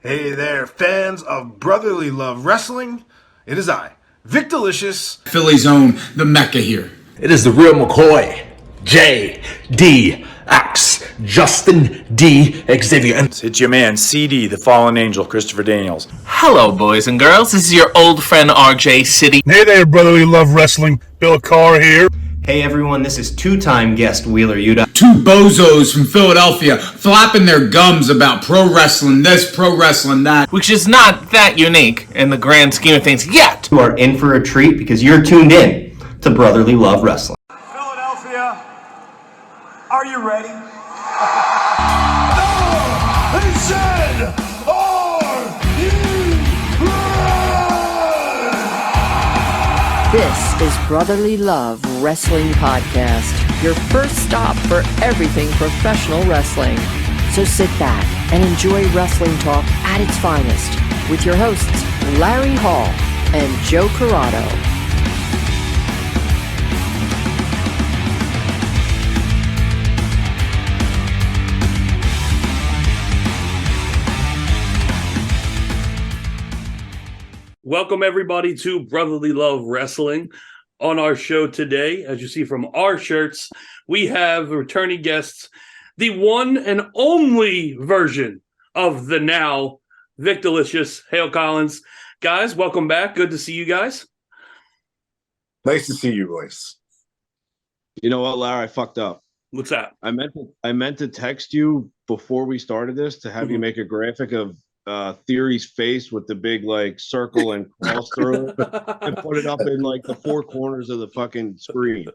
Hey there, fans of brotherly love wrestling. It is I, Vik Dalishus, Philly's own, the Mecca here. It is the real McCoy, J.D.X. Justin D. Xavier. And it's your man, CD, the fallen angel, Christopher Daniels. Hello, boys and girls. This is your old friend RJ City. Hey there, brotherly love wrestling. Bill Carr here. Hey everyone, this is two-time guest Wheeler Yuta. Two bozos from Philadelphia flapping their gums about pro wrestling this, pro wrestling that. Which is not that unique in the grand scheme of things yet. You are in for a treat because you're tuned in to Brotherly Love Wrestling. Philadelphia, are you ready? No! They said, are you ready? This is Brotherly Love Wrestling Podcast, your first stop for everything professional wrestling. So sit back and enjoy wrestling talk at its finest with your hosts, Larry Hall and Joe Corrado. Welcome, everybody, to Brotherly Love Wrestling. On our show today, as you see from our shirts, we have returning guests, the one and only version of the now Vik Dalishus Hale Collins. Guys, welcome back. Good to see you guys. Nice to see you, boys. You know what, Larry? I fucked up. What's that? I meant to text you before we started this to have you make a graphic of Theory's face with the big like circle and cross through it and put it up in like the four corners of the fucking screen.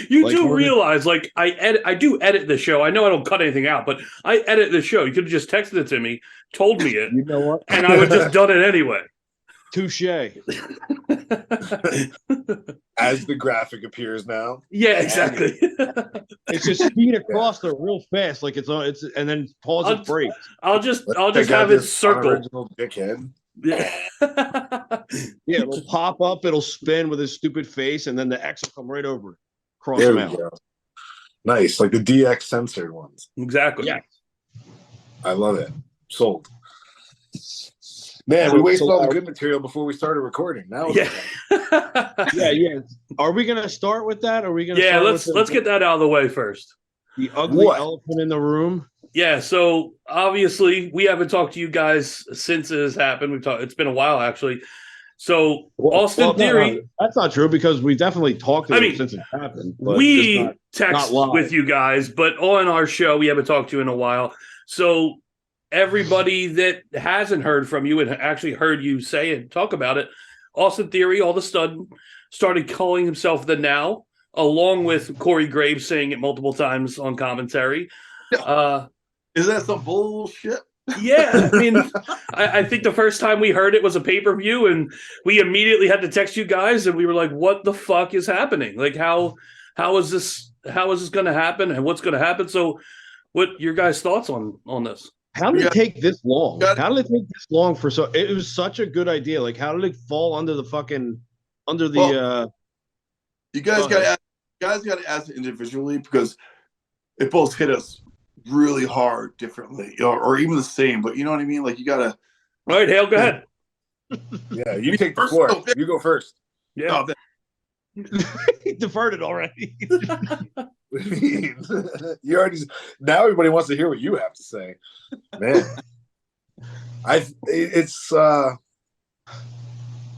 You like, do realize, like, I do edit the show. I know I don't cut anything out, but I edit the show. You could have just texted it to me, told me it. You know what? And I would just done it anyway. Touche. As the graphic appears now. Yeah, exactly. It's just speed across there real fast, like it's and then pause and break. I'll just have it circle. Dickhead. Yeah. Yeah, it'll pop up, it'll spin with his stupid face, and then the X will come right over it. Cross there him we out. Go. Nice, like the DX censored ones. Exactly. Yeah. I love it. Sold. Man, we wasted all the good material before we started recording. Now, yeah. yeah. Are we gonna start with that? Or are we gonna? Yeah, let's get that out of the way first. The ugly elephant in the room. Yeah. So obviously, we haven't talked to you guys since it has happened. It's been a while, actually. So Austin Theory. No, that's not true because we definitely talked to you since it happened. We text with you guys, but on our show, we haven't talked to you in a while. So everybody that hasn't heard from you and actually heard you say and talk about it, Austin Theory all of a sudden started calling himself the Now, along with Corey Graves saying it multiple times on commentary. Is that some bullshit? Yeah, I mean, I think the first time we heard it was a pay-per-view, and we immediately had to text you guys, and we were like, "What the fuck is happening? Like, how is this going to happen, and what's going to happen?" So, what your guys' thoughts on this? How did it take this long? How did it take this long for it was such a good idea. Like, how did it fall under the fucking you guys got to ask individually because it both hit us really hard differently, or even the same. But you know what I mean? Like, you gotta. All right, Hale, go ahead. Yeah, you take the floor. You go first. Yeah. He deferred it already. You already. Now everybody wants to hear what you have to say, man. It's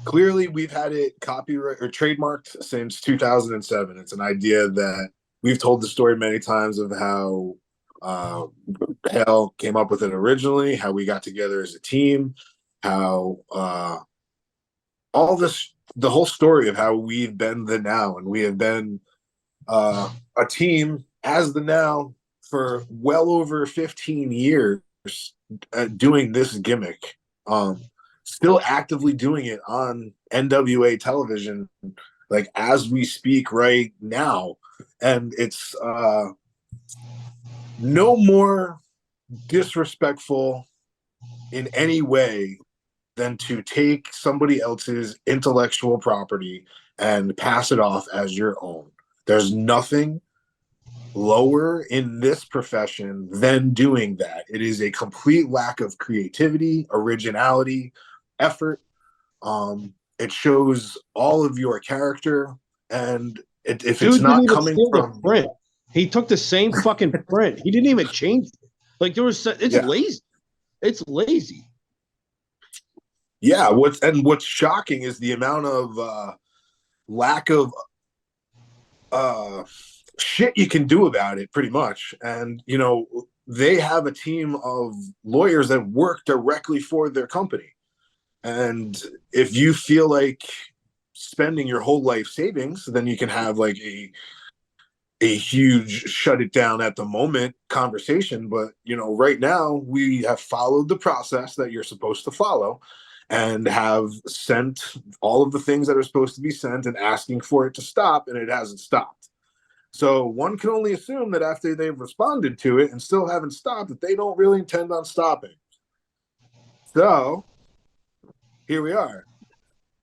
clearly we've had it copyright or trademarked since 2007. It's an idea that we've told the story many times of how Hale came up with it originally, how we got together as a team, how all this. The whole story of how we've been the Now, and we have been a team as the Now for well over 15 years doing this gimmick, still actively doing it on NWA television, like as we speak right now. And it's no more disrespectful in any way than to take somebody else's intellectual property and pass it off as your own. There's nothing lower in this profession than doing that. It is a complete lack of creativity, originality, effort. It shows all of your character, and if Dude it's didn't not even coming steal from the print. He took the same fucking print. He didn't even change it. Like there was, it's lazy. It's lazy. Yeah, what's shocking is the amount of lack of shit you can do about it, pretty much. And they have a team of lawyers that work directly for their company. And if you feel like spending your whole life savings, then you can have like a huge shut it down at the moment conversation. But right now we have followed the process that you're supposed to follow and have sent all of the things that are supposed to be sent and asking for it to stop, and it hasn't stopped. So one can only assume that after they've responded to it and still haven't stopped, that they don't really intend on stopping. So here we are.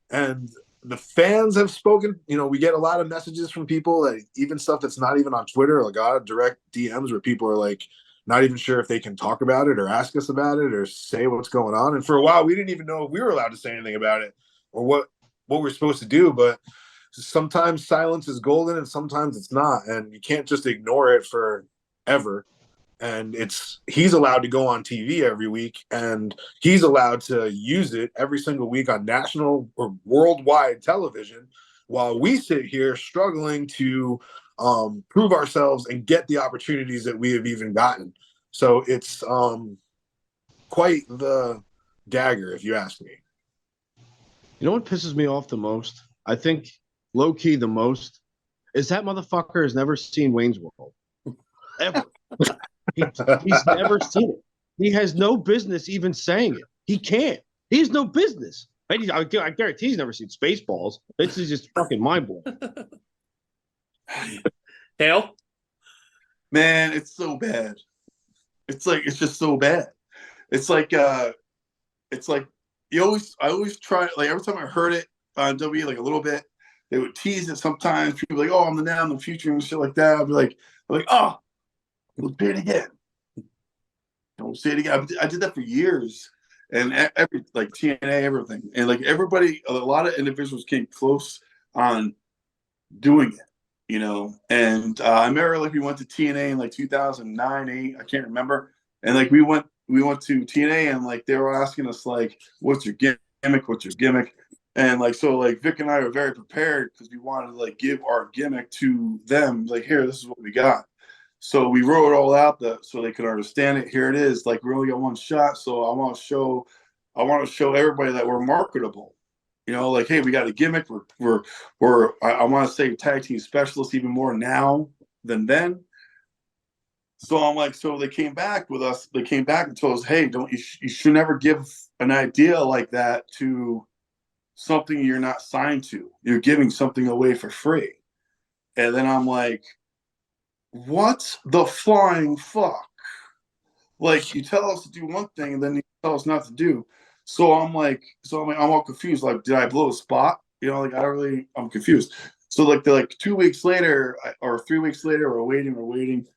And the fans have spoken. We get a lot of messages from people, that even stuff that's not even on Twitter, like direct DMs where people are like not even sure if they can talk about it or ask us about it or say what's going on. And for a while, we didn't even know if we were allowed to say anything about it or what we're supposed to do. But sometimes silence is golden and sometimes it's not. And you can't just ignore it forever. And he's allowed to go on TV every week, and he's allowed to use it every single week on national or worldwide television, while we sit here struggling to prove ourselves and get the opportunities that we have even gotten. So it's quite the dagger, if you ask me. You know what pisses me off the most? I think low key the most is that motherfucker has never seen Wayne's World. Ever. He's never seen it. He has no business even saying it. He can't. He has no business. I guarantee he's never seen Spaceballs. This is just fucking mind blowing. Hale? Man, it's so bad. It's just so bad. I always try, like every time I heard it on W, like a little bit, they would tease it sometimes. People like, oh, I'm the now, I'm the future, and shit like that. I'd be like, oh, we'll do it again. Don't say it again. I did that for years, and every like TNA, everything, and like everybody, a lot of individuals came close on doing it, And I remember like we went to TNA in like 2009, 8, I can't remember, and like we went to TNA, and like they were asking us like, "What's your gimmick? What's your gimmick?" And like so, like Vic and I were very prepared because we wanted to like give our gimmick to them. Like, here, this is what we got. So we wrote it all out so they could understand it. Here it is. Like, we only got one shot. So I want to show everybody that we're marketable. Like, hey, we got a gimmick. I want to say tag team specialists even more now than then. So I'm like, so they came back with us. They came back and told us, hey, you should never give an idea like that to something you're not signed to. You're giving something away for free. And then I'm like, what the flying fuck? Like, you tell us to do one thing and then you tell us not to do. So I'm all confused. Like, did I blow a spot? I'm confused. So like 2 weeks later or 3 weeks later, we're waiting.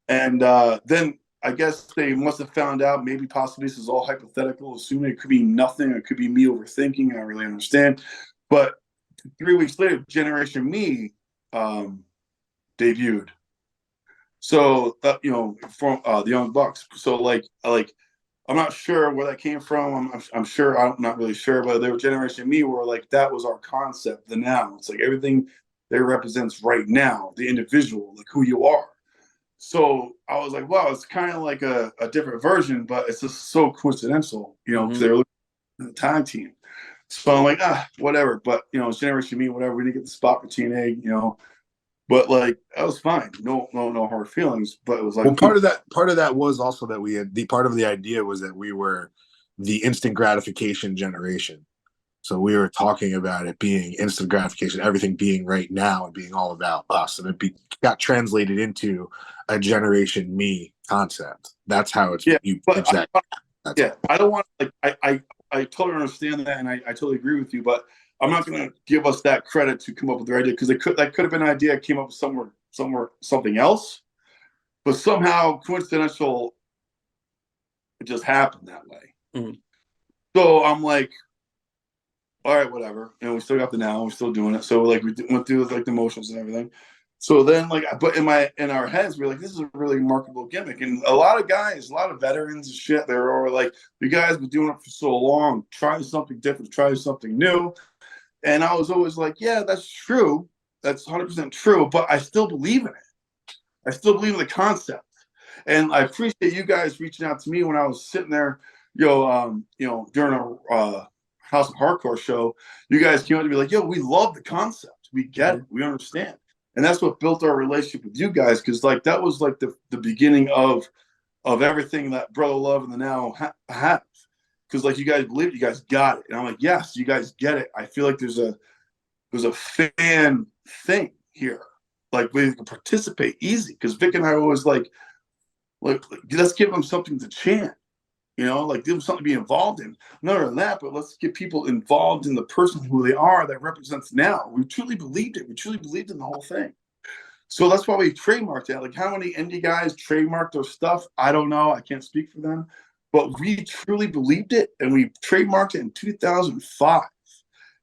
And then I guess they must have found out, maybe possibly this is all hypothetical, assuming it could be nothing. It could be me overthinking. I don't really understand. But 3 weeks later, Generation Me debuted. So from the Young Bucks. So like I'm not sure where that came from. I'm sure, I'm not really sure, but they were Generation Me, where like that was our concept. The now, it's like everything that represents right now, the individual, like who you are. So I was like, wow, it's kind of like a different version, but it's just so coincidental, because they were looking at the tag team. So I'm like, whatever. But it's Generation Me, whatever. We didn't get the spot for TNA, but like that was fine. No hard feelings. But it was like, well, part of that was also that we had part of the idea was that we were the instant gratification generation. So we were talking about it being instant gratification, everything being right now and being all about us, and it got translated into a Generation Me concept. That's how it's. Yeah, I don't want I totally understand that, and I totally agree with you, but I'm not going to give us that credit to come up with the idea, because that could have been an idea that came up somewhere something else, but somehow coincidental, it just happened that way. Mm-hmm. So I'm like, all right, whatever. We still got the now, we're still doing it. So like we went through like the motions and everything. So then like, but in our heads, we're like, this is a really remarkable gimmick. And a lot of guys, a lot of veterans and shit, they're all like, you guys have been doing it for so long, try something different, try something new. And I was always like, yeah, that's true. That's 100% true. But I still believe in it. I still believe in the concept. And I appreciate you guys reaching out to me when I was sitting there, during a House of Hardcore show. You guys came out to be like, yo, we love the concept. We get it. We understand. And that's what built our relationship with you guys, because like that was like the beginning of everything that Brother Love and the Now have. Because like you guys believe, you guys got it. And I'm like, yes, you guys get it. I feel like there's a fan thing here. Like we can participate easy. Because Vic and I were always like, let's give them something to chant. Like give them something to be involved in. Not only that, but let's get people involved in the person who they are that represents Now. We truly believed it. We truly believed in the whole thing. So that's why we trademarked it. Like how many indie guys trademarked their stuff? I don't know. I can't speak for them. But we truly believed it, and we trademarked it in 2005.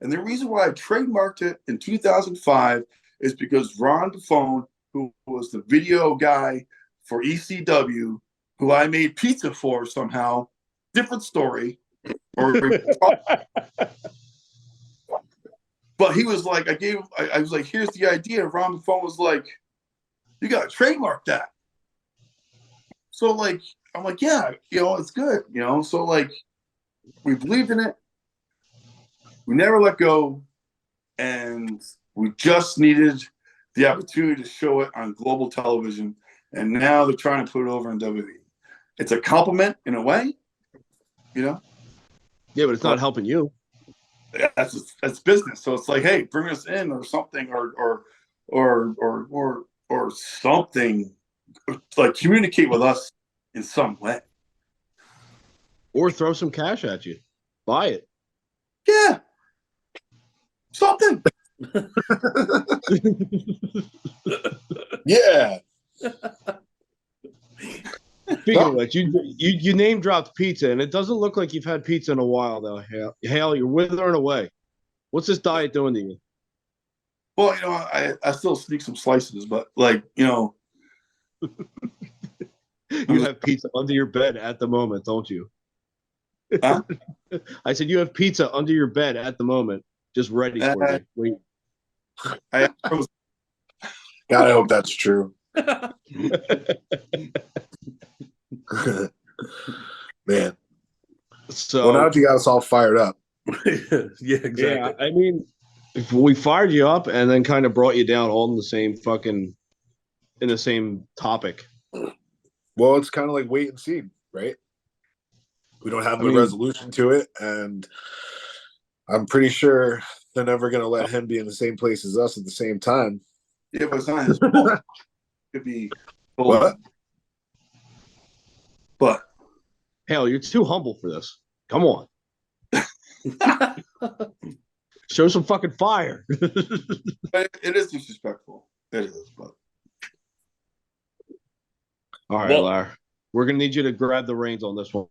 And the reason why I trademarked it in 2005 is because Ron DeFone, who was the video guy for ECW, who I made pizza for somehow, different story. But he was like, I was like, here's the idea. Ron DeFone was like, you got to trademark that. So like, I'm like, yeah, it's good, So like, we believed in it. We never let go, and we just needed the opportunity to show it on global television. And now they're trying to put it over in WWE. It's a compliment in a way, Yeah, but it's not helping you. That's business. So it's like, hey, bring us in or something, or something, like communicate with us in some way. Or throw some cash at you. Buy it. Yeah. Something. Yeah. Speaking of which, you name dropped pizza, and it doesn't look like you've had pizza in a while, though. Hale, you're withering away. What's this diet doing to you? Well, I still sneak some slices, but like, You have pizza under your bed at the moment, don't you? Huh? I said you have pizza under your bed at the moment, just ready for you. Wait. God, I hope that's true. Man. So well, now that you got us all fired up. Yeah, exactly. Yeah, I mean, if we fired you up and then kind of brought you down all in the same topic. Well, it's kind of like wait and see, right? We don't have a resolution to it, and I'm pretty sure they're never going to let him be in the same place as us at the same time. Yeah, but it's not his fault. Could be what? But Hell, you're too humble for this. Come on. Show some fucking fire. It is disrespectful. It is, but all right, Larry. We're gonna need you to grab the reins on this one.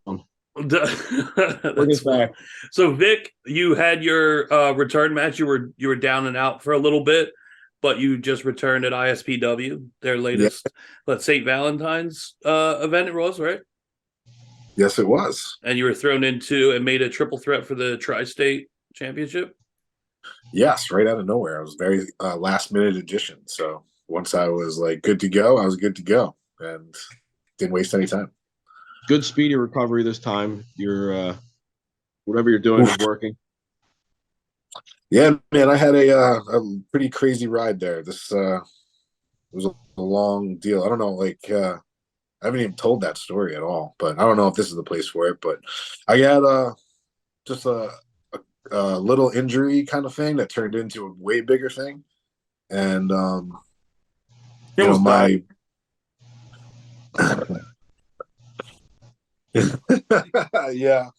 That's fine. So Vic, you had your return match. You were down and out for a little bit, but you just returned at ISPW, their latest St. Valentine's event. It was, right? Yes, it was. And you were thrown into and made a triple threat for the Tri-State Championship? Yes, right out of nowhere. I was very last minute addition. So once I was like good to go, I was good to go and didn't waste any time. Good speedy recovery this time. Your whatever you're doing is working. Yeah, man, I had a pretty crazy ride there. This was a long deal. I don't know, like I haven't even told that story at all, but I don't know if this is the place for it. But I had just a little injury kind of thing that turned into a way bigger thing, and you know, my yeah.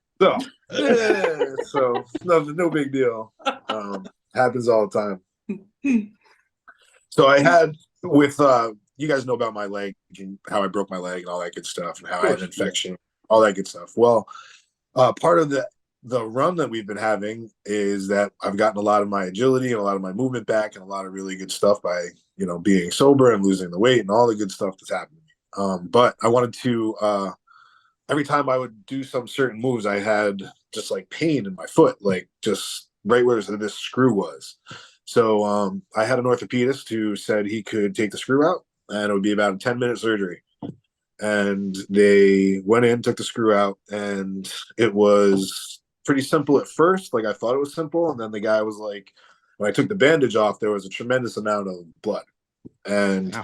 So no big deal. Happens all the time. So I had with you guys know about my leg and how I broke my leg and all that good stuff and how I had an infection, all that good stuff. Well, part of the run that we've been having is that I've gotten a lot of my agility and a lot of my movement back and a lot of really good stuff by, you know, being sober and losing the weight and all the good stuff that's happened to me. But I wanted to every time I would do some certain moves, I had just like pain in my foot, like just right where this screw was. So I had an orthopedist who said he could take the screw out and it would be about a 10-minute surgery. And they went in, took the screw out, and it was pretty simple at first. Like I thought it was simple. And then the guy was like, when I took the bandage off, there was a tremendous amount of blood. And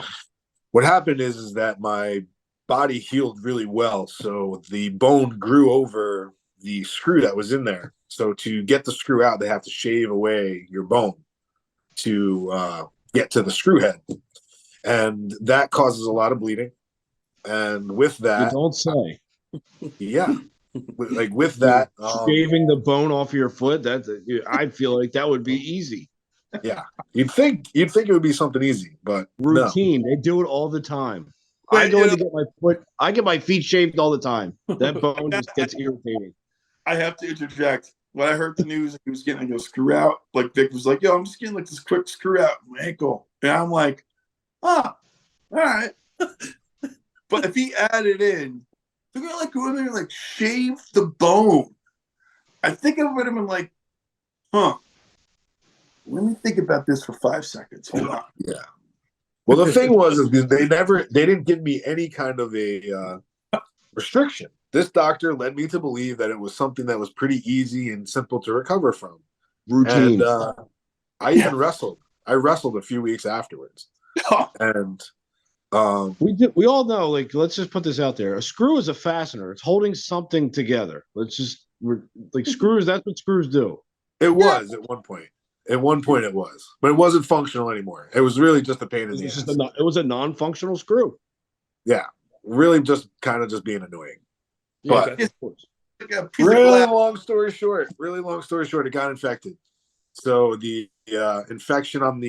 what happened is that my body healed really well. So the bone grew over the screw that was in there. So to get the screw out, they have to shave away your bone to get to the screw head. And that causes a lot of bleeding. And with that, you don't say. Yeah, like with that, shaving the bone off your foot. I feel like that would be easy. Yeah, you'd think it would be something easy, but routine. No. They do it all the time. I go in to get my foot. I get my feet shaved all the time. That bone just gets irritating. I have to interject. When I heard the news, he was getting a screw out. Like Vic was like, "Yo, I'm just getting like this quick screw out in my ankle," and I'm like, "Ah, all right." But if he added in, they're gonna like go in there and like shave the bone. I think I would have been like, "Huh? Let me think about this for 5 seconds." Hold on. Yeah. Well, the thing was, is they didn't give me any kind of a restriction. This doctor led me to believe that it was something that was pretty easy and simple to recover from. Routine. And I even wrestled. I wrestled a few weeks afterwards. And we all know, like, let's just put this out there. A screw is a fastener. It's holding something together. Like screws, that's what screws do. It was at one point. At one point it was. But it wasn't functional anymore. It was really just a pain in the ass. It was a non-functional screw. Yeah. Really just kind of just being annoying. Yeah, but really long story short, it got infected. So the infection on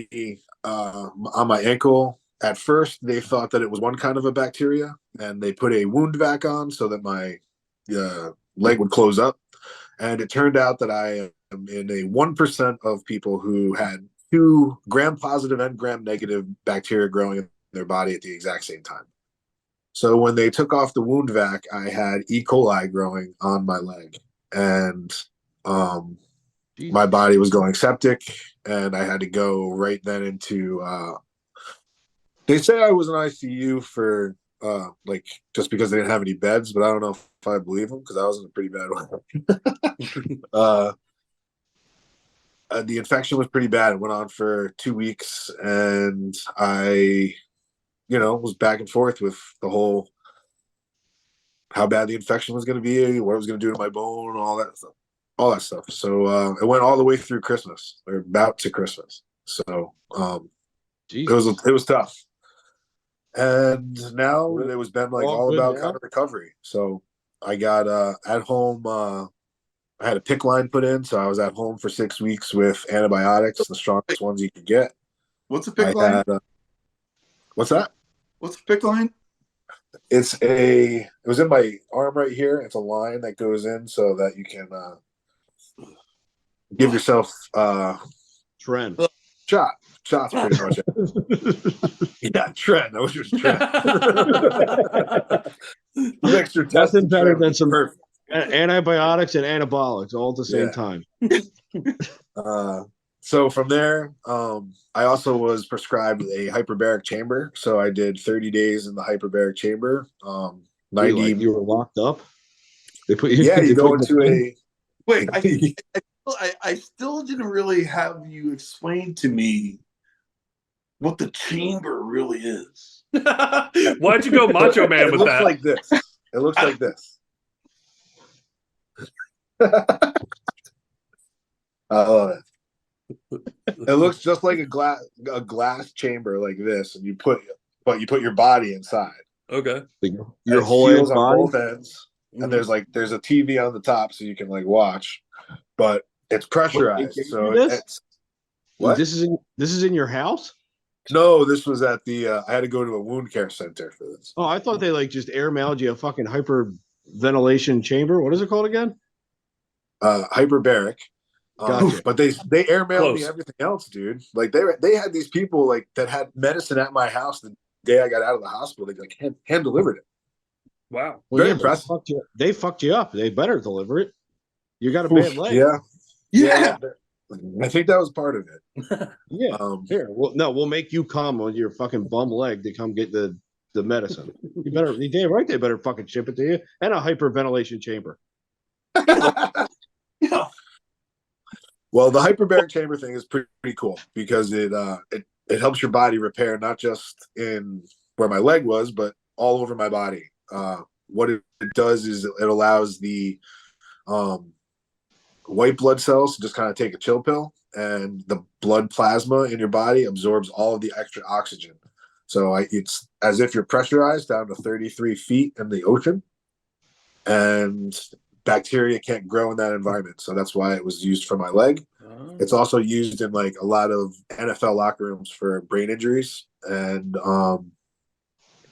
my ankle, at first they thought that it was one kind of a bacteria, and they put a wound vac on so that my leg would close up. And it turned out that I am in a 1% of people who had 2 gram-positive and gram-negative bacteria growing in their body at the exact same time. So when they took off the wound vac, I had E. coli growing on my leg, and my body was going septic, and I had to go right then into. They say I was in ICU for like just because they didn't have any beds, but I don't know if I believe them because I was in a pretty bad one. The infection was pretty bad. It went on for 2 weeks, and I was back and forth with the whole how bad the infection was going to be, what it was going to do to my bone, all that stuff. So it went all the way through Christmas, or about to Christmas. So it was tough. And now it was been like all about kind of recovery. So I got at home. I had a PICC line put in, so I was at home for 6 weeks with antibiotics, the strongest ones you could get. What's a PICC line? What's that? What's a PICC line? It was in my arm right here. It's a line that goes in so that you can give yourself trend. Shots pretty much. Yeah, trend. I wish it was trend. Nothing better than some antibiotics and anabolics all at the same time. So from there, I also was prescribed a hyperbaric chamber. So I did 30 days in the hyperbaric chamber. 90. You were locked up? They put you. Yeah, you go into a. Wait, I still didn't really have you explain to me what the chamber really is. Why'd you go Macho Man with that? It looks like this. It looks like this. I love it. It looks just like a glass chamber like this, and you put your body inside. Okay. Your whole on body? both ends, and there's a TV on the top so you can like watch, but it's pressurized. So What? This is in your house? No, this was at the. I had to go to a wound care center for this. Oh, I thought they like just airmailed you a fucking hyperventilation chamber. What is it called again? Hyperbaric. Gotcha. But they airmailed me Close. everything else, dude. Like they had these people like that had medicine at my house the day I got out of the hospital. They like hand delivered it. Wow. Well, Very yeah, impressive. they fucked you up. They better deliver it. You got a bad leg. Yeah. I think that was part of it. Yeah. Here, we'll make you come on your fucking bum leg to come get the medicine. You damn right they better fucking ship it to you, and a hyperventilation chamber. Yeah. Well, the hyperbaric chamber thing is pretty cool because it helps your body repair not just in where my leg was, but all over my body. What it does is it allows the white blood cells to just kind of take a chill pill, and the blood plasma in your body absorbs all of the extra oxygen. So it's as if you're pressurized down to 33 feet in the ocean, and bacteria can't grow in that environment. So that's why it was used for my leg. It's also used in like a lot of NFL locker rooms for brain injuries and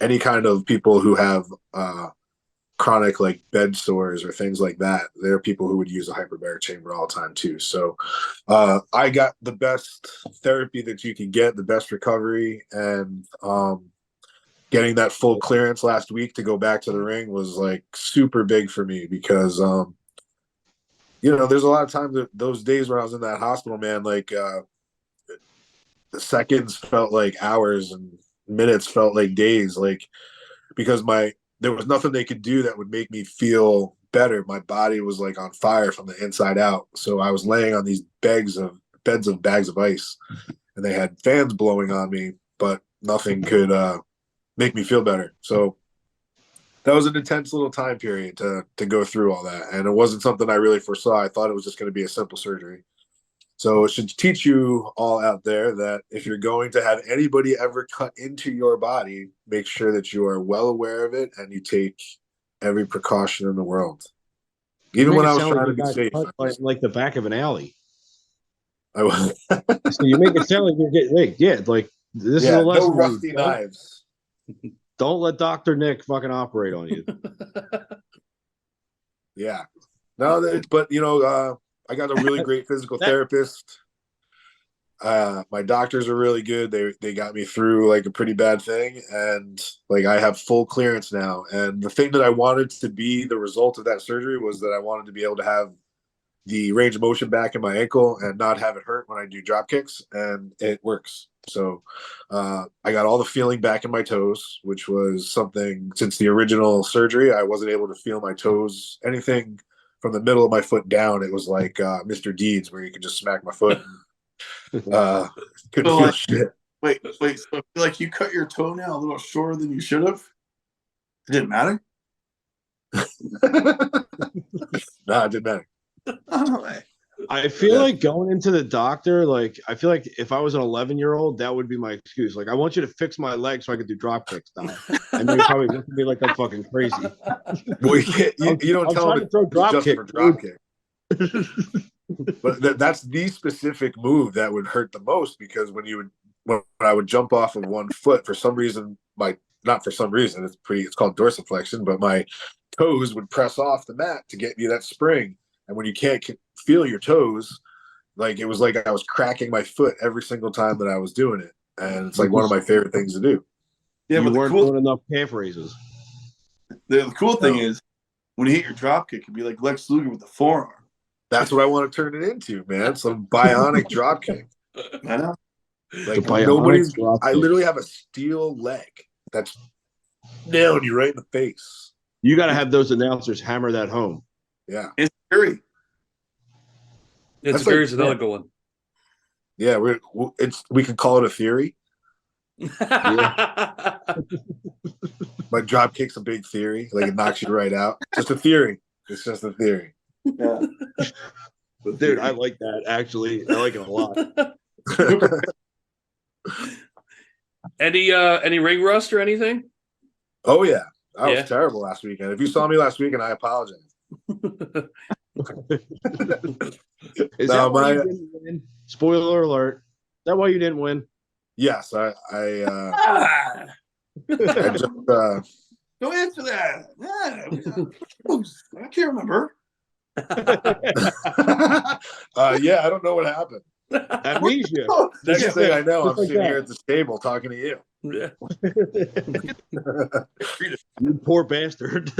any kind of people who have chronic like bed sores or things like that. There are people who would use a hyperbaric chamber all the time too. So I got the best therapy that you can get, the best recovery, and getting that full clearance last week to go back to the ring was like super big for me because there's a lot of times that those days when I was in that hospital, man, like the seconds felt like hours and minutes felt like days, like because there was nothing they could do that would make me feel better. My body was like on fire from the inside out. So I was laying on these beds of bags of ice, and they had fans blowing on me, but nothing could make me feel better. So that was an intense little time period to go through all that. And it wasn't something I really foresaw. I thought it was just going to be a simple surgery. So it should teach you all out there that if you're going to have anybody ever cut into your body, make sure that you are well aware of it and you take every precaution in the world. Even when I was trying to be safe. Like the back of an alley. I was. So you make it sound like you're getting like, like this is a lesson. No rusty knives. Don't let Dr. Nick fucking operate on you. Yeah. No, but I got a really great physical therapist. My doctors are really good. They got me through like a pretty bad thing, and like I have full clearance now. And the thing that I wanted to be the result of that surgery was that I wanted to be able to have the range of motion back in my ankle and not have it hurt when I do drop kicks, and it works. So I got all the feeling back in my toes, which was something since the original surgery. I wasn't able to feel my toes, anything from the middle of my foot down. It was like Mr. Deeds, where you could just smack my foot. Couldn't feel shit. Wait. So like you cut your toenail a little shorter than you should have? It didn't matter? Nah, it didn't matter. I feel like going into the doctor, like I feel like if I was an 11-year-old, that would be my excuse. Like I want you to fix my leg so I could do drop kicks now. And they probably look at me like I'm fucking crazy. Well, you don't tell them to throw just for drop kick. But that's the specific move that would hurt the most, because when I would jump off of one foot, for some reason, it's called dorsiflexion, but my toes would press off the mat to get me that spring. And when you can't feel your toes, like it was like I was cracking my foot every single time that I was doing it. And it's like one of my favorite things to do. Yeah, you but weren't doing enough calf raises. The cool thing is when you hit your drop kick, it'd be like Lex Luger with the forearm. That's what I want to turn it into, man. Some bionic drop kick. I know. Like I literally have a steel leg that's nailing you right in the face. You got to have those announcers hammer that home. Yeah. It's scary. It's very another good one. Yeah, we can call it a theory. My drop kick's a big theory. Like it knocks you right out. Just a theory. It's just a theory. Yeah. Dude, I like that actually. I like it a lot. Any ring rust or anything? Oh yeah. I was terrible last weekend. If you saw me last weekend, I apologize. Spoiler alert. that why you didn't win? Yes, I just Don't answer that. Yeah, I can't remember. yeah, I don't know what happened. Amnesia. Next thing I know, I'm Just like sitting that. here at this table talking to you. Yeah. You poor bastard.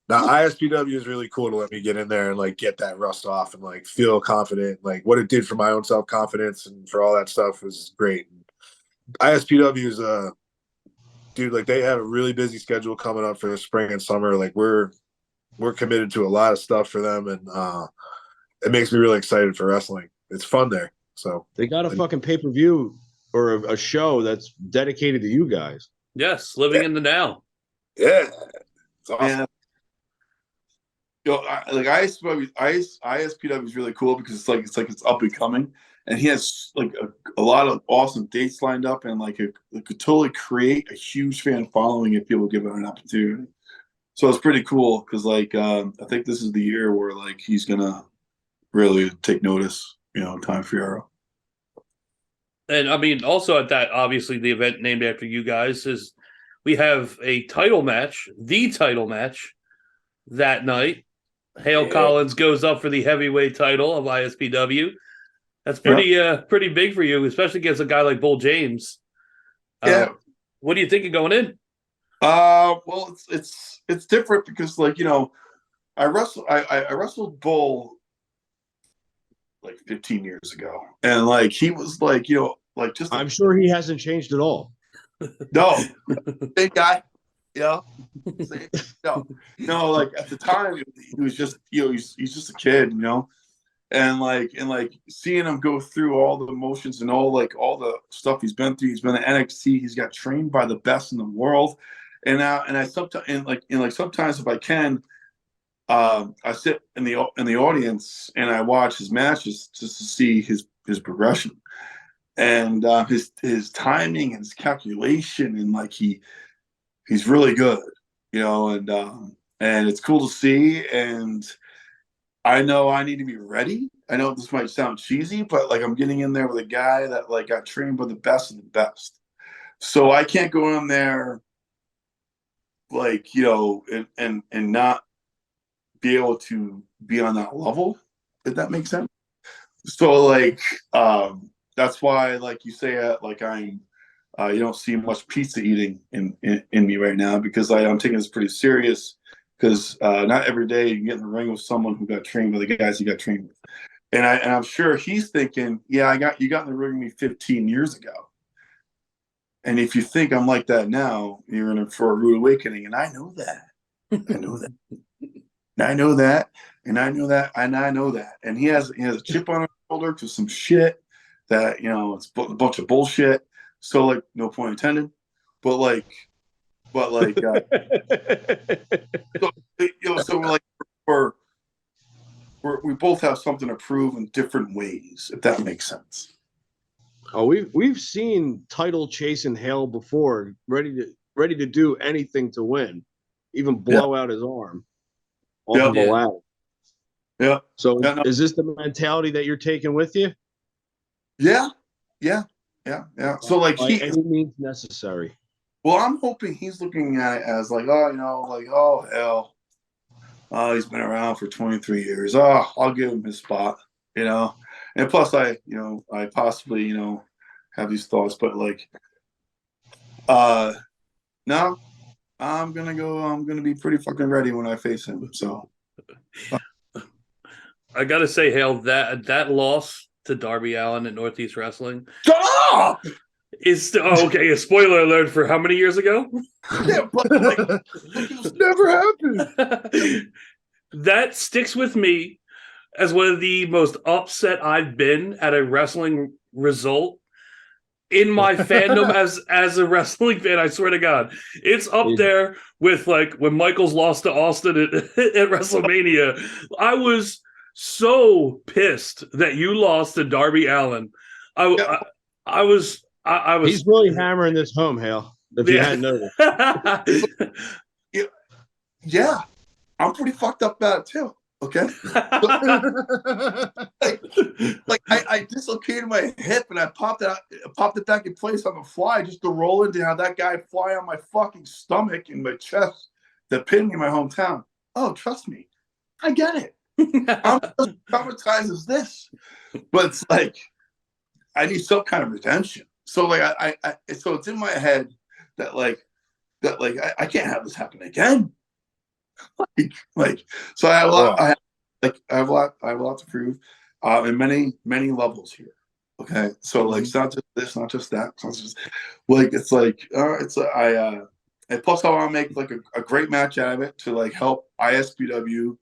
Now ISPW is really cool to let me get in there and like get that rust off and like feel confident. Like what it did for my own self-confidence and for all that stuff was great. ISPW is dude, like they have a really busy schedule coming up for the spring and summer. Like we're committed to a lot of stuff for them, and it makes me really excited for wrestling. It's fun there. So they got a fucking pay-per-view or a show that's dedicated to you guys. Yes, living in the now. Yeah, it's awesome. And, like ISPW is really cool because it's up and coming, and he has like a lot of awesome dates lined up, and like it could totally create a huge fan following if people give it an opportunity. So it's pretty cool because like I think this is the year where like he's gonna really take notice. Time Fiero. And I mean, also at that, obviously the event named after you guys is we have a title match, the title match that night. Hale Collins goes up for the heavyweight title of ISPW. That's pretty big for you, especially against a guy like Bull James. What do you think of going in? Well, it's different because like I wrestled Bull like 15 years ago, and like he was like like just I'm sure he hasn't changed at all. No, big guy. No, like at the time he was just he's just a kid, and like seeing him go through all the emotions and all the stuff he's been through. He's been at NXT. He's got trained by the best in the world, and I sometimes sometimes if I can, I sit in the audience and I watch his matches just to see his progression and his timing and his calculation, and like he's really good, and it's cool to see. And I know I need to be ready. I know this might sound cheesy, but like I'm getting in there with a guy that like got trained by the best of the best. So I can't go in there like, and not be able to be on that level, if that makes sense. So like that's why, like you say, like I'm you don't see much pizza eating in me right now, because I'm taking this pretty serious, because not every day you get in the ring with someone who got trained by the guys you got trained with. And I'm sure he's thinking, yeah, you got in the ring with me 15 years ago. And if you think I'm like that now, you're in for a rude awakening. And I know that. I know that. And I know that. And I know that. And I know that. And he has a chip on his shoulder to some shit that, it's a bunch of bullshit. So like, no point intended, but like, so we're like, we both have something to prove in different ways, if that makes sense. Oh, we've seen title chasing Hale before, ready to do anything to win, even blow out his arm off of a ladder. Yeah. So is this the mentality that you're taking with you? Yeah. So like by any means necessary. Well, I'm hoping he's looking at it as like, oh hell, he's been around for 23 years. Oh, I'll give him his spot, And plus, I possibly, have these thoughts, but like, no, I'm gonna be pretty fucking ready when I face him. So, I gotta say, Hale, that loss to Darby Allin at Northeast Wrestling. Shut up! Okay, a spoiler alert for how many years ago? Yeah, but like, it's never happened. That sticks with me as one of the most upset I've been at a wrestling result in my fandom as a wrestling fan. I swear to God, it's up there with like when Michaels lost to Austin at WrestleMania. I was so pissed that you lost to Darby Allin. I was. He's really hammering this home, Hale. If you hadn't noticed. Yeah, I'm pretty fucked up about it too. Okay. I dislocated my hip and I popped it back in place on the fly just to roll into how that guy fly on my fucking stomach and my chest that pinned me in my hometown. Oh, trust me, I get it. I'm as traumatized as this, but it's like I need some kind of redemption. So like so it's in my head that I can't have this happen again. So I have a lot. I have a lot to prove, in many levels here. Okay, so like it's not just this, not just that. And plus I want to make like a great match out of it to like help ISPW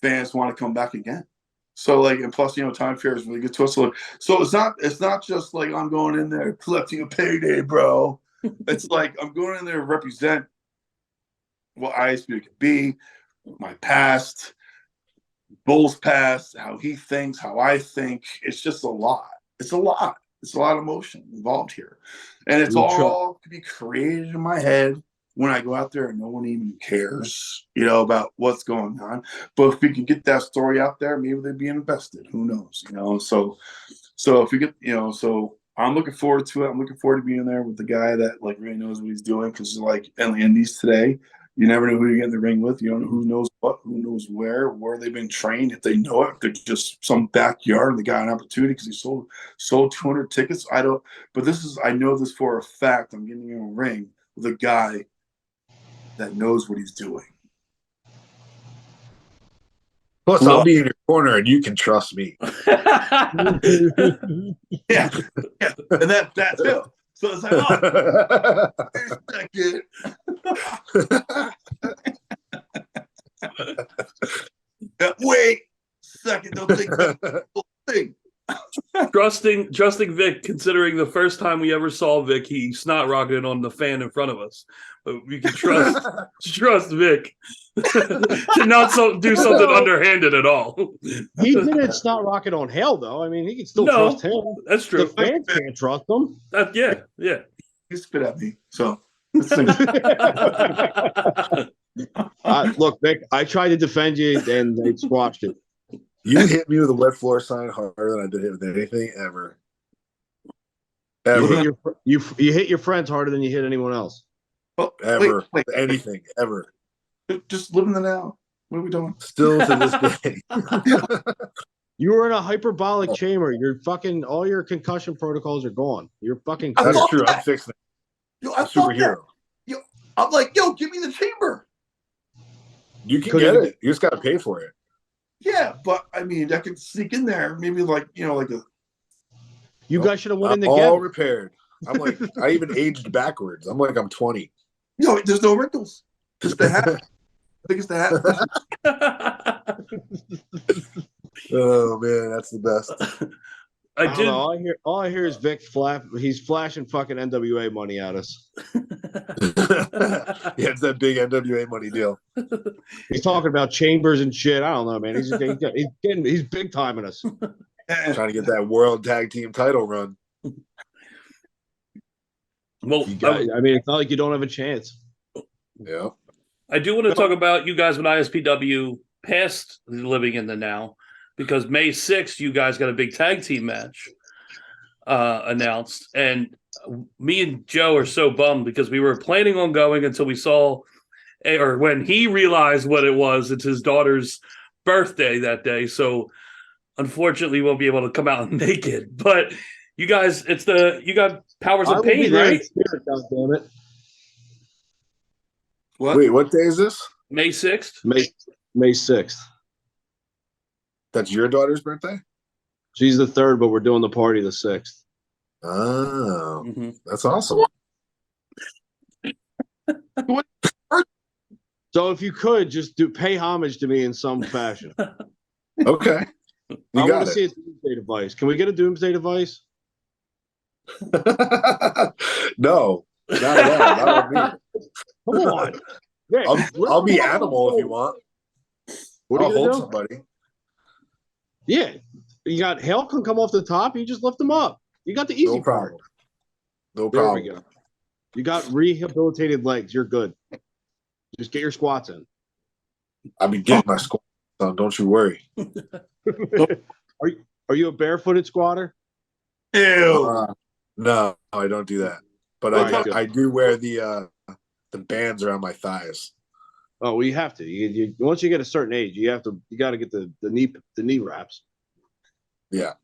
fans want to come back again. So like, and plus Time Fair is really good to us. So it's not just like I'm going in there collecting a payday, bro. It's like I'm going in there to represent what ISPW could be, my past, Bull's past, how he thinks, how I think. It's just a lot. It's a lot. It's a lot of emotion involved here. And it's all to be created in my head when I go out there and no one even cares, about what's going on. But if we can get that story out there, maybe they'd be invested. Who knows? So if we get, so I'm looking forward to it. I'm looking forward to being there with the guy that like really knows what he's doing. Because like in the Indies today, you never know who you get in the ring with. You don't know who knows what, who knows where they've been trained. If they know it, if they're just some backyard and they got an opportunity because he sold 200 tickets. I don't. But I know this for a fact. I'm getting in a ring with a guy that knows what he's doing. Plus, I'll be in your corner and you can trust me. yeah, and that too. So it's like, wait a second. Wait a second. Don't think that thing. Trusting Vic, considering the first time we ever saw Vic, he snot rocketed on the fan in front of us. But we can trust Vic to not do something underhanded at all. He didn't snot rocket on Hale, though. I mean, he can still trust him. That's true. The fans can't trust him. Yeah. He spit at me. So look, Vic, I tried to defend you and they squashed it. You hit me with a wet floor sign harder than I did hit with anything ever. You hit your friends harder than you hit anyone else. Oh, ever. Anything, ever. Just living the now. What are we doing? Still to this day. You were in a hyperbolic chamber. You're fucking, all your concussion protocols are gone. You're fucking. That's true. I'm fixing it. Yo, I'm superhero. I'm like, give me the chamber. You can get it. You just got to pay for it. Yeah, but I mean, I could sneak in there. Maybe like a. You guys should have went in all together. repaired. I'm like, I even aged backwards. I'm like, I'm 20. No, there's no wrinkles. Just the hat. I think it's the hat. Oh man, that's the best. I don't know. All I hear is Vic he's flashing fucking NWA money at us. Yeah, it's that big NWA money deal. He's talking about chambers and shit. I don't know, man. He's big timing us. Trying to get that world tag team title run. Well, I mean, it's not like you don't have a chance. Yeah. I do want to talk about you guys with ISPW past living in the now, because May 6th, you guys got a big tag team match announced. And me and Joe are so bummed because we were planning on going until we saw, or when he realized what it was, it's his daughter's birthday that day. So unfortunately, we won't be able to come out and make it. But you guys, you got Powers of Pain, right? God damn it. What? Wait, what day is this? May 6th? May 6th. That's your daughter's birthday? She's the 3rd, but we're doing the party the 6th. Oh, That's awesome. So if you could just pay homage to me in some fashion. Okay. I want to see a doomsday device. Can we get a doomsday device? No, not at all. Not on me. Come on. Yeah, I'll be animal if you want. What are you hold do? somebody. Yeah. You got Hale can come off the top. You just lift them up. You got the easy No problem. part. No There problem. we go. You got rehabilitated legs. You're good. Just get your squats in. I'll be getting my squat. son. Don't you worry. Are you a barefooted squatter? Ew. No, I don't do that. But I do wear the bands around my thighs. Oh, well, you have to. You once you get a certain age, you got to get the knee wraps. Yeah.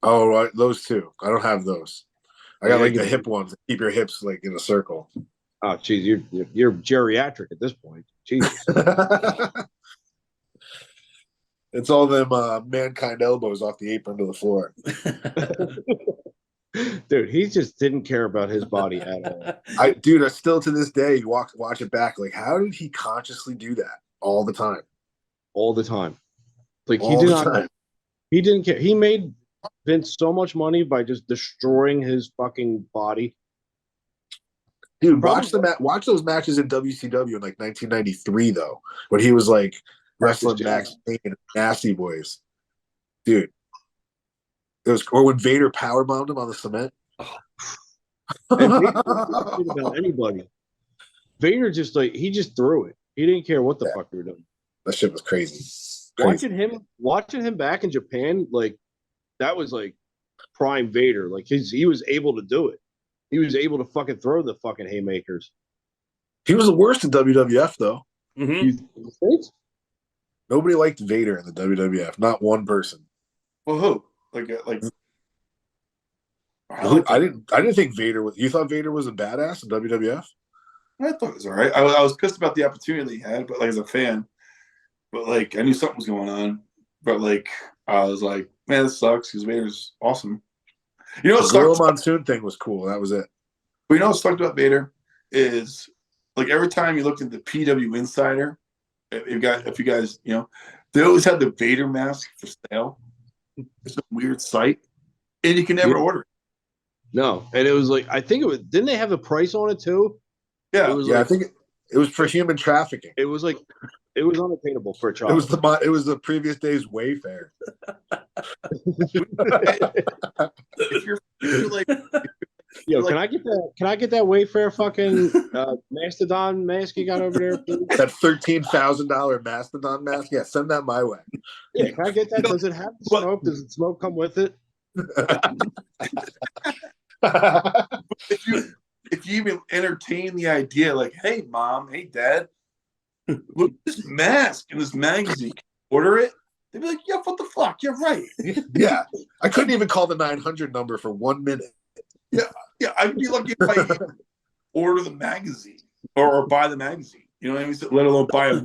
Oh, right, those two. I don't have those. I got like the hip ones that keep your hips like in a circle. Oh, geez, you're geriatric at this point. Jesus. It's all them mankind elbows off the apron to the floor. Dude, he just didn't care about his body at all. I still to this day, you watch it back. Like, how did he consciously do that all the time? All the time. Like all the time. He didn't care. He made Vince so much money by just destroying his fucking body. Dude, watch those matches in WCW in like 1993 though, when he was like wrestling Max Payne and Nasty Boys. Dude. It was, or when Vader powerbombed him on the cement. And Vader didn't about anybody. Vader just he just threw it. He didn't care what the fuck we were doing. That shit was crazy. Watching him back in Japan, like that was like prime Vader. Like he was able to do it. He was able to fucking throw the fucking haymakers. He was the worst in WWF though. Mm-hmm. You think? Nobody liked Vader in the WWF. Not one person. Well, who? Like I didn't think Vader was. You thought Vader was a badass in WWF? I thought it was all right. I was pissed about the opportunity he had, but like as a fan, but like I knew something was going on. But like I was like, man, this sucks because Vader's awesome. You know what the Gorilla Monsoon thing was cool. That was it. But you know what sucked about Vader is like every time you looked at the PW Insider, if you guys, you know, they always had the Vader mask for sale. It's a weird site, and you can never order it. No, and it was like I think it was. Didn't they have a price on it too? Yeah, I think it was for human trafficking. It was like it was unattainable for a child. It was the previous day's Wayfair. If you're like, yo, can I get that Wayfair fucking Mastodon mask you got over there, please? That $13,000 Mastodon mask? Yeah, send that my way. Yeah, can I get that? Does it have smoke? Does the smoke come with it? if you even entertain the idea, like, hey mom, hey dad, look at this mask in this magazine, order it. They'd be like, yeah, what the fuck? You're right. Yeah, I couldn't even call the 900 number for 1 minute. Yeah, I'd be lucky if I order the magazine or buy the magazine. You know what I mean? Let alone buy in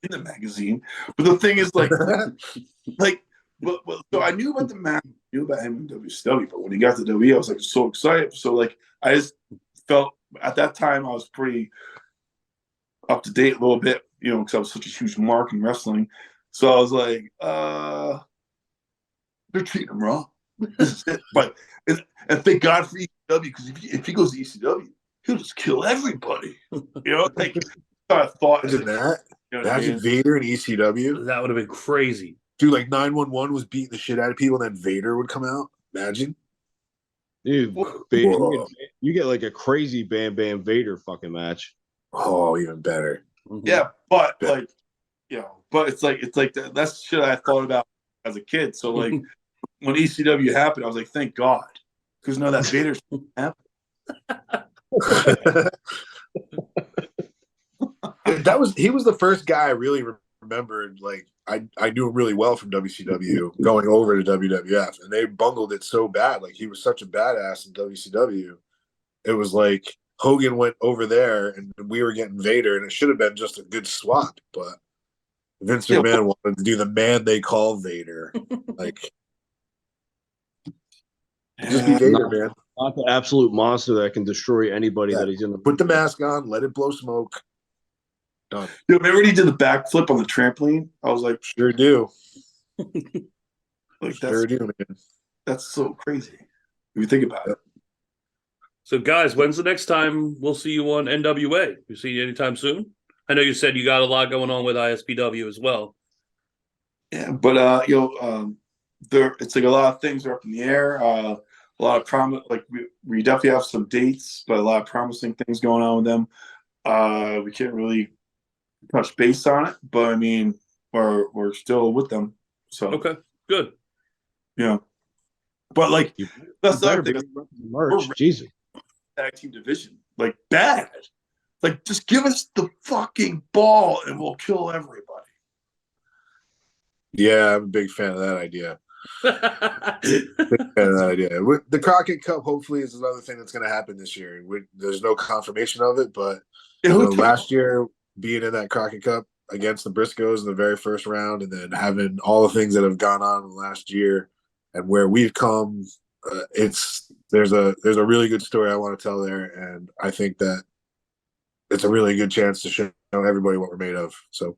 the magazine. But the thing is, like, so I knew about the magazine, I knew about him in WCW, but when he got to WWE, I was like so excited. So like, I just felt at that time I was pretty up to date a little bit, you know, because I was such a huge mark in wrestling. So I was like, they're treating him wrong. But and thank God for ECW, because if he goes to ECW, he'll just kill everybody. You know, like I thought. Imagine that. You know Imagine Vader in ECW. That would have been crazy. Dude, like 911 was beating the shit out of people, and then Vader would come out. Imagine. Dude, you get like a crazy Bam Bam Vader fucking match. Oh, even better. Yeah, but like, you know, but it's like that's shit I thought about as a kid. So like, when ECW happened, I was like, thank God, because none of that Vader shit happened. He was the first guy I really remembered. Like I knew him really well from WCW going over to WWF, and they bungled it so bad. Like he was such a badass in WCW. It was like Hogan went over there, and we were getting Vader, and it should have been just a good swap. But Vince McMahon wanted to do the man they call Vader, like just be Vader, man. Not the absolute monster that can destroy anybody that he's in. Put the mask on, let it blow smoke. Done. You remember when he did the backflip on the trampoline? I was like, sure do. Like sure do, man. That's so crazy if you think about it. So, guys, when's the next time we'll see you on NWA? You see you anytime soon? I know you said you got a lot going on with ISPW as well. Yeah, but it's like a lot of things are up in the air. A lot of promise. Like we definitely have some dates, but a lot of promising things going on with them. We can't really touch base on it, but I mean, we're still with them. So Okay, good. Yeah, but like that's the other thing. Merch, Jesus. Tag team division, like bad. Like just give us the fucking ball and we'll kill everybody. Yeah, I'm a big fan of that idea. Big fan of that idea. With the Crockett Cup, hopefully, is another thing that's going to happen this year. There's no confirmation of it, but last year being in that Crockett Cup against the Briscoes in the very first round, and then having all the things that have gone on in the last year and where we've come, there's a really good story I want to tell there, and I think that it's a really good chance to show everybody what we're made of. So,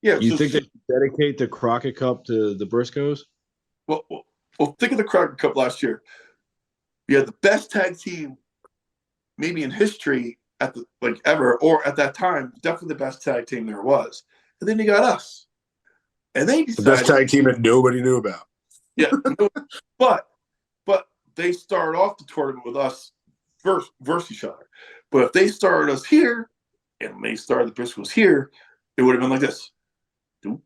yeah, you think they should dedicate the Crockett Cup to the Briscoes? Well, think of the Crockett Cup last year. You had the best tag team, maybe in history ever, or at that time, definitely the best tag team there was. And then you got us, and they decided, the best tag team that nobody knew about. Yeah, but they started off the tournament with us versus each other. But if they started us here, and they started the Briscoes here, it would have been like this. Do.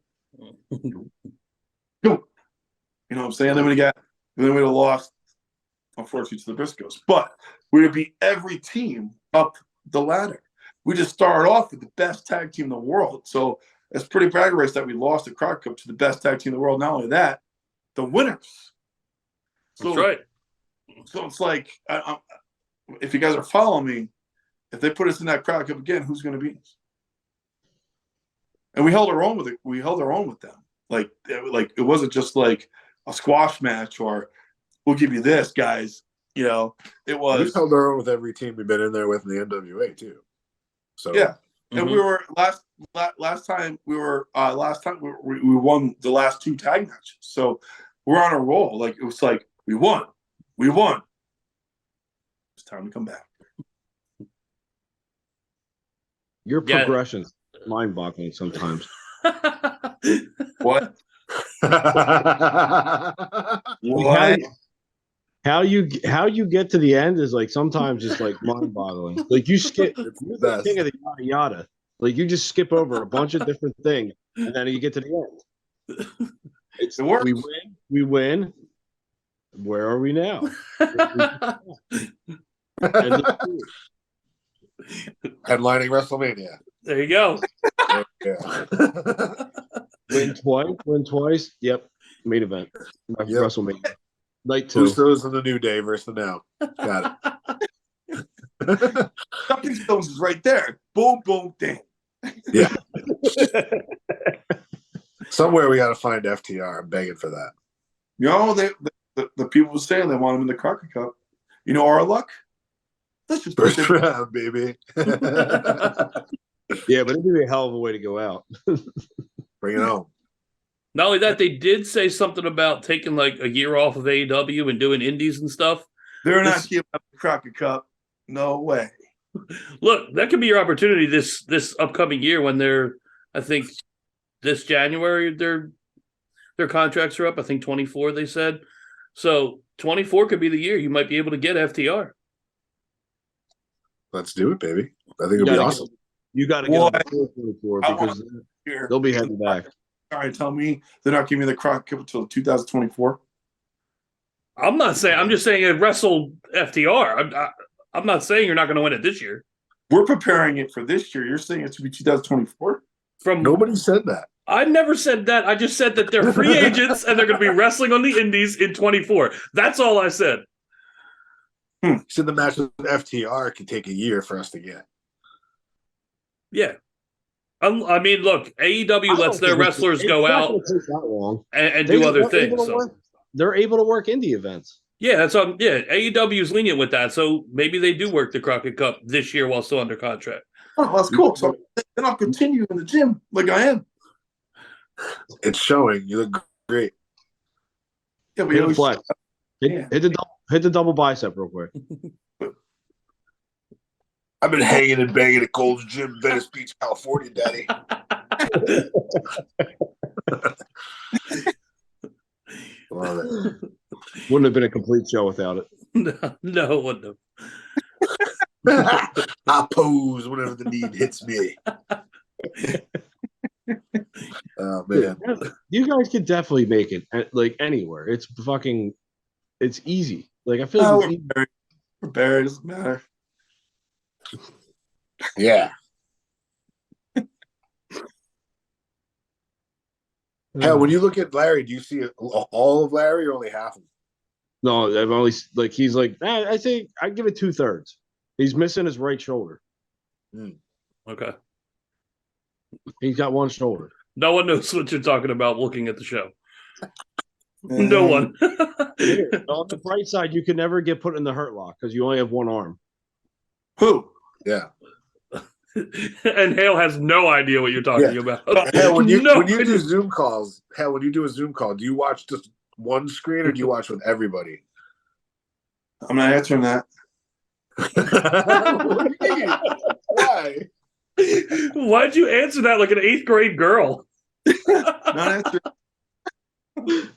You know what I'm saying? Then we would have lost, unfortunately, to the Briscoes. But we would beat every team up the ladder. We just started off with the best tag team in the world. So it's pretty brag race that we lost the Crockett Cup to the best tag team in the world. Not only that, the winners. So, that's right. So it's like, if you guys are following me, if they put us in that Crockett Cup again, who's going to beat us? And we held our own with it. We held our own with them. Like it wasn't just like a squash match or we'll give you this, guys. You know, it was. We've held our own with every team we've been in there with in the NWA too. So yeah, and we were last time we won the last 2 tag matches. So we're on a roll. Like it was like we won. It's time to come back. Your progression's mind-boggling sometimes. What? What? How you get to the end is like sometimes just like mind-boggling. Like you skip the king of the yada yada. Like you just skip over a bunch of different things and then you get to the end. It works. We win. Where are we now? Headlining WrestleMania. There you go. Win twice. Yep. Main event. WrestleMania. Night 2. Usos in the New Day versus the Now. Got it. Stepping stones is right there. Boom, boom, dang. Yeah. Somewhere we got to find FTR. I'm begging for that. You know, the people were saying they want him in the Crockett Cup. You know our luck? Let's just first round, baby. Yeah, but it'd be a hell of a way to go out. Bring it home. Not only that, they did say something about taking like a year off of AEW and doing indies and stuff. They're not giving up the Crockett Cup. No way. Look, that could be your opportunity this upcoming year when they're, I think, this January their contracts are up. I think 24 they said. So 24 could be the year you might be able to get FTR. Let's do it, baby. I think it'll be awesome. You got to get them 24 because they'll be heading back. All right, tell me they're not giving me the Crockett Cup until 2024. I'm not saying. I'm just saying it wrestled FTR. I'm not saying you're not going to win it this year. We're preparing it for this year. You're saying it's to be 2024? Nobody said that. I never said that. I just said that they're free agents and they're going to be wrestling on the indies in 24. That's all I said. So the match with FTR could take a year for us to get. Yeah. I mean, look, AEW lets their wrestlers go out and do other things. They're able to work indie events. Yeah, that's AEW is lenient with that, so maybe they do work the Crockett Cup this year while still under contract. Oh, that's cool. So then I'll continue in the gym like I am. It's showing. You look great. Yeah, we always flex. Hit the double bicep real quick. I've been hanging and banging at Gold's Gym, Venice Beach, California, Daddy. Love it. Wouldn't have been a complete show without it. No, it wouldn't have. I pose whenever the need hits me. Oh man, you guys could definitely make it like anywhere. It's easy. Like I feel like it's easy. We're buried. Doesn't matter. yeah. Hell, when you look at Larry, do you see all of Larry or only half of him? No, I've only like he's like I think I'd give it 2/3. He's missing his right shoulder. Okay. He's got one shoulder. No one knows what you're talking about looking at the show. No one. Here, on the bright side, you can never get put in the hurt lock because you only have one arm. Who? Yeah. And Hale has no idea what you're talking about. Hell, when you do Zoom calls, when you do a Zoom call, do you watch just one screen or do you watch with everybody? I'm not answering that. What do you mean? Why? Why'd you answer that like an 8th grade girl? Not answering.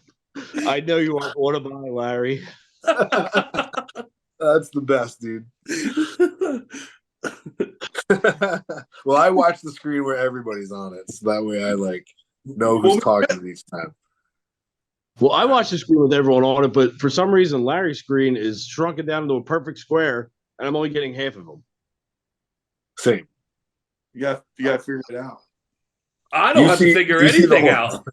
I know you want to buy, Larry. That's the best, dude. Well, I watch the screen where everybody's on it, so that way I know who's talking each time. Well, I watch the screen with everyone on it, but for some reason, Larry's screen is shrunken down into a perfect square, and I'm only getting half of them. Same. You got to figure it out. I don't have to figure anything out.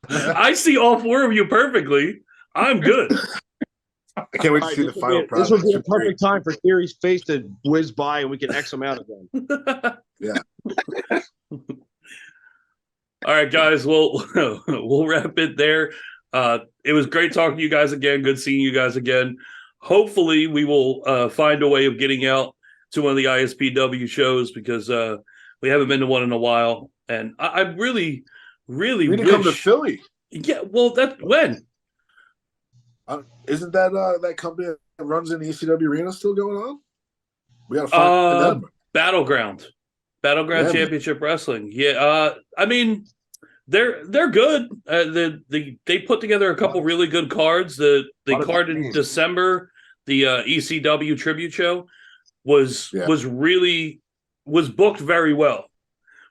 I see all 4 of you perfectly. I'm good. I can't wait to see the final product. This would be a perfect time for Theory's face to whiz by, and we can X him out again. Yeah. All right, guys. We'll wrap it there. It was great talking to you guys again. Good seeing you guys again. Hopefully, we will find a way of getting out to one of the ISPW shows because we haven't been to one in a while. And I really, really we need to come to Philly. Yeah, well, when? Isn't that company that runs in the ECW arena still going on? We got to find them. Battleground Championship Wrestling. Yeah, I mean, they're good. They put together a couple really good cards. The card in December, the ECW tribute show, was booked very well.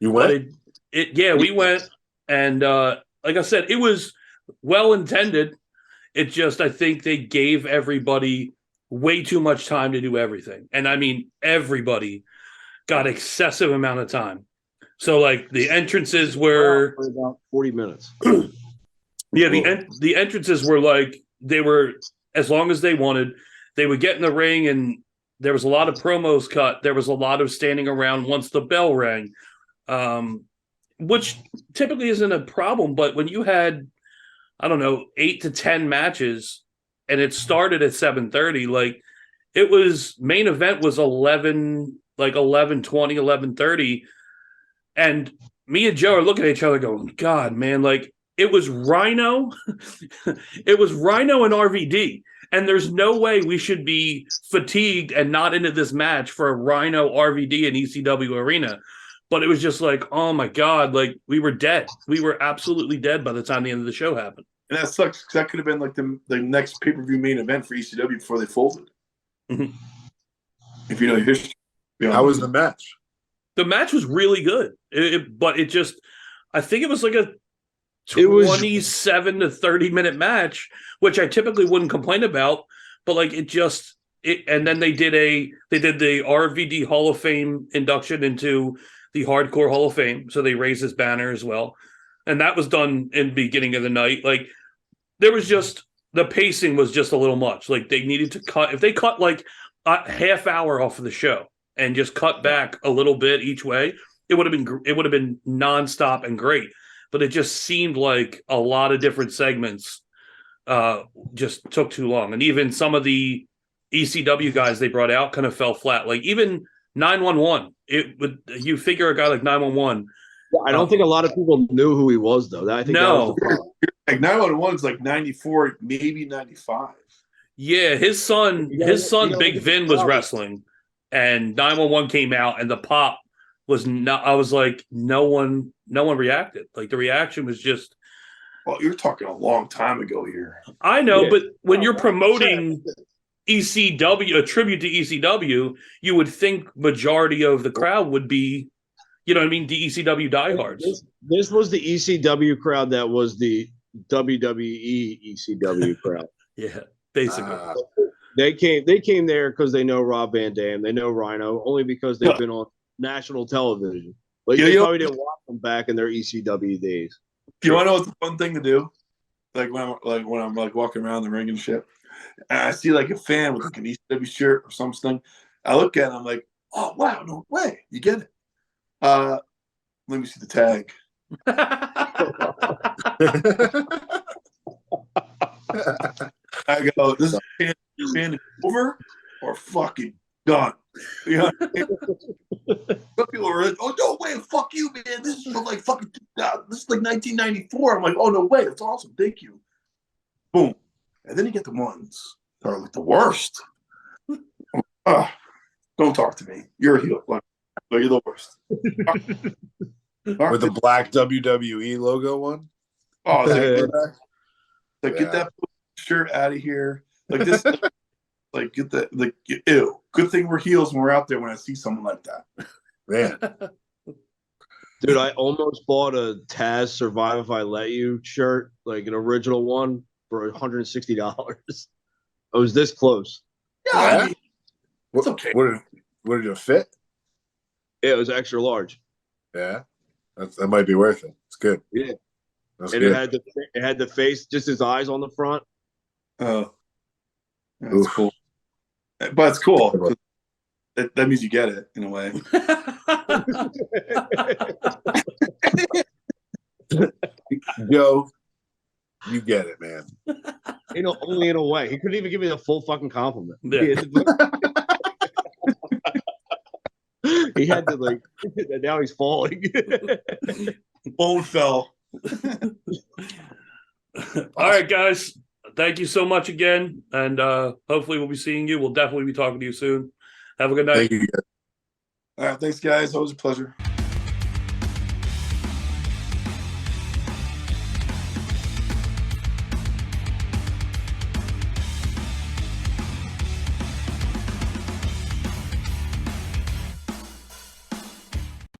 You went? We went, and like I said, it was well intended. It just, I think they gave everybody way too much time to do everything. And I mean, everybody got excessive amount of time. So like the entrances were for about 40 minutes. Yeah, the entrances were like, they were as long as they wanted. They would get in the ring and there was a lot of promos cut. There was a lot of standing around once the bell rang, which typically isn't a problem. But when you had, I don't know, 8 to 10 matches and it started at 7:30, like it was, main event was 11:20, 11:30. And me and Joe are looking at each other going, God, man, like it was Rhino. It was Rhino and RVD. And there's no way we should be fatigued and not into this match for a Rhino, RVD, and ECW arena. But it was just like, oh my God, like we were dead. We were absolutely dead by the time the end of the show happened. And that sucks because that could have been like the next pay-per-view main event for ECW before they folded. Mm-hmm. If you know your history. How was the match? The match was really good. But it just, I think it was like a 27 to 30 minute match, which I typically wouldn't complain about. But like and then they did the RVD Hall of Fame induction into the Hardcore Hall of Fame. So they raised his banner as well. And that was done in the beginning of the night. Like there was just, the pacing was just a little much. Like they needed to cut, if they cut like a half hour off of the show and just cut back a little bit each way, it would have been nonstop and great. But it just seemed like a lot of different segments just took too long. And even some of the ECW guys they brought out kind of fell flat. Like even 911, you figure a guy like 911. I don't think a lot of people knew who he was, though. I think no. That was like 911 is like 94, maybe 95. Yeah, his son, Big Vin, was wrestling, and 911 came out, and the pop was not. I was like, no one reacted. Like the reaction was just. Well, you're talking a long time ago here. I know, but when you're promoting ECW, a tribute to ECW, you would think majority of the crowd would be, you know what I mean, the ECW diehards. This was the ECW crowd that was the WWE ECW crowd. Yeah, basically. They came there because they know Rob Van Dam, they know Rhino, only because they've been on national television. But they probably didn't watch them back in their ECW days. You want to know what's the fun thing to do? Like when I'm walking around the ring and shit, and I see like a fan with like an ECW shirt or something. I look at it, I'm like, oh wow, no way, you get it. Let me see the tag. I go, this is fan over or fucking done. You know what I mean? Some people are like, oh no way, fuck you, man. This is from like fucking this is like 1994. I'm like, oh no way, that's awesome, thank you. Boom. And then you get the ones that are like the worst. Don't talk to me. You're a heel. Like, you're the worst. With the black WWE logo one? Oh, like get that shirt out of here. Like this, like get that, like ew. Good thing we're heels when we're out there when I see someone like that. Man. Dude, I almost bought a Taz Survive If I Let You shirt, like an original one, for $160. I was this close. Yeah, I mean, it's okay. What did it fit? Yeah, it was extra large. Yeah, that might be worth it. It's good. Yeah, that's and good. it had the face, just his eyes on the front. Oh, that's cool. But it's cool. That means you get it in a way. Yo, you get it, man. You know, only in a way. He couldn't even give me the full fucking compliment. Yeah. He had to like. Now he's falling. Bone fell. All right, guys. Thank you so much again, and hopefully we'll be seeing you. We'll definitely be talking to you soon. Have a good night. Thank you, guys. All right, thanks, guys. Always a pleasure.